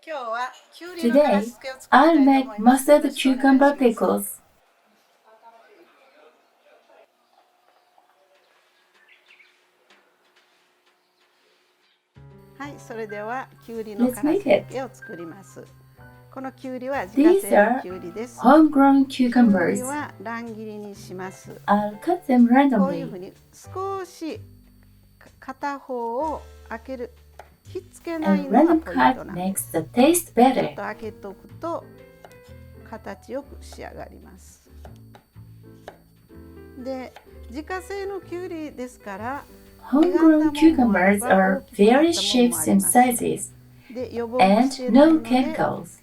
Today, I'll make mustard-cucumber-pickles. Let's make it. These are homegrown cucumbers. I'll cut them randomly. A random cut makes the taste better. Homegrown cucumbers are various shapes and sizes, and no chemicals.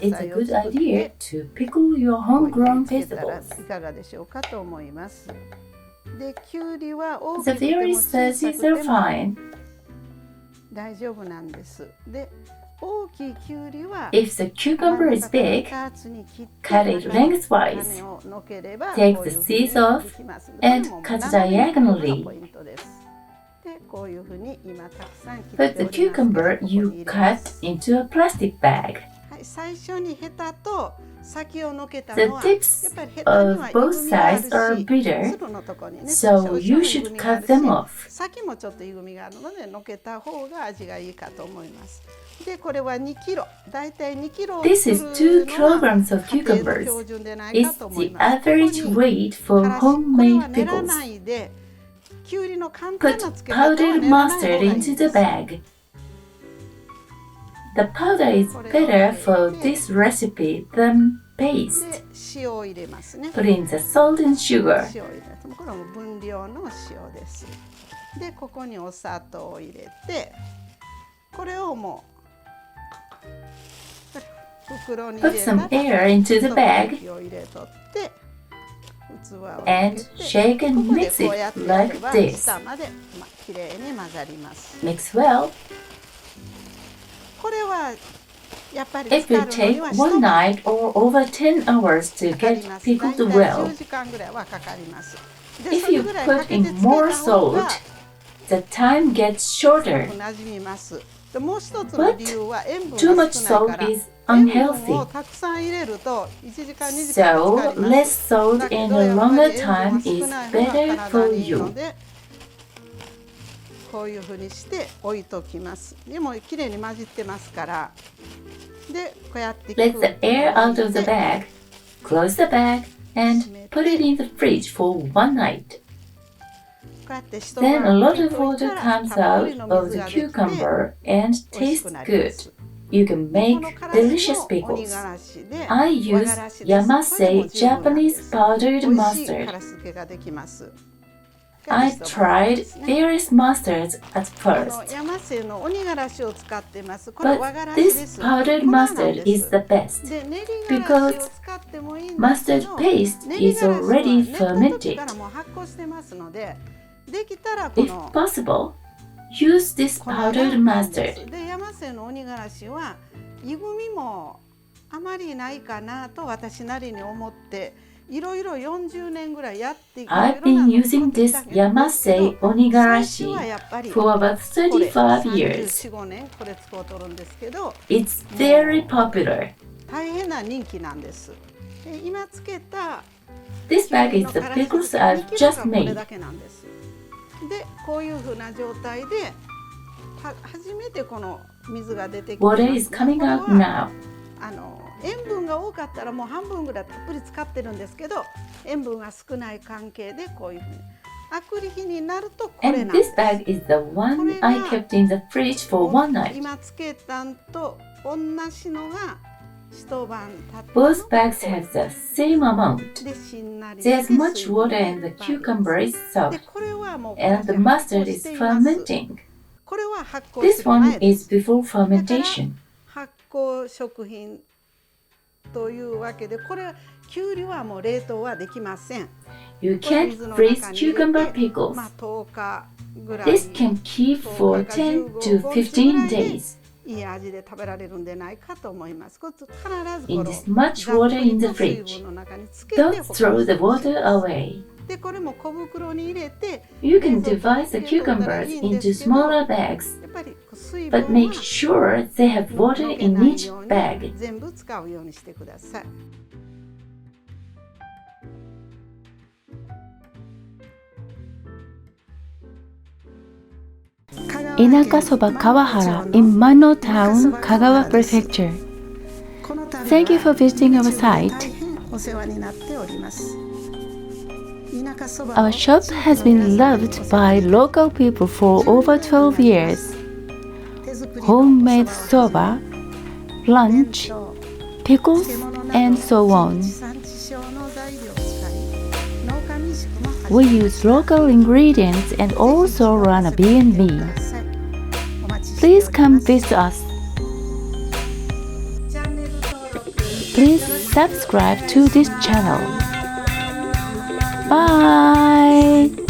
It's a good idea to pickle your homegrown vegetables. The various sizes are fine. If the cucumber is big, cut it lengthwise. Take the seeds off and cut diagonally. Put the cucumber you cut into a plastic bag. The tips of both sides are bitter, so you should cut them off. This is 2 kilograms of cucumbers. It's the average weight for homemade pickles. Put powdered mustard into the bag. The powder is better for this recipe than paste. Put in the salt and sugar. Put some air into the bag and shake and mix it like this. Mix well. It will take 1 night or over 10 hours to get pickled well. If you put in more salt, the time gets shorter. But too much salt is unhealthy. So less salt and a longer time is better for you. Let the air out of the bag. Close the bag and put it in the fridge for 1 night. Then a lot of water comes out of the cucumber and tastes good. You can make delicious pickles. I use YAMASEI Japanese powdered mustard. I tried various mustards at first, but this powdered mustard is the best because mustard paste is already fermented. If possible, use this powdered mustard. I've been using this Yamasei onigarashi for about 35 years. It's very popular. This bag is the pickles I've just made. Water is coming out now. 塩分が多かったらもう半分ぐらいたっぷり使ってるんですけど、塩分が少ない関係でこういうふうにアクリルになるとこれなんです。 And this bag is the one I kept in the fridge for 1 night. 今つけたんと同じのが一晩経って Both bags have the same amount. There's much water and the cucumber is soft, and the mustard is fermenting. This one is before fermentation. 発酵食品というわけで、これはきゅうりはもう冷凍はできません。You can't freeze cucumber pickles. This can keep for 10 to 15 days. いい味で食べられるんでないかと思います。In this much water in the fridge. Don't throw the water away. でこれも小袋に入れて You can divide the cucumbers into smaller bags, やっぱり水分 but make sure they have water in each は bag. 全部使うようにしてください。Inakasoba Kawahara in Mannou Town, Kagawa Prefecture. Thank you for visiting our site. お世話になっております。 Our shop has been loved by local people for over 12 years. Homemade soba, lunch, pickles, and so on. We use local ingredients and also run a B&B. Please come visit us. Please subscribe to this channel. Bye!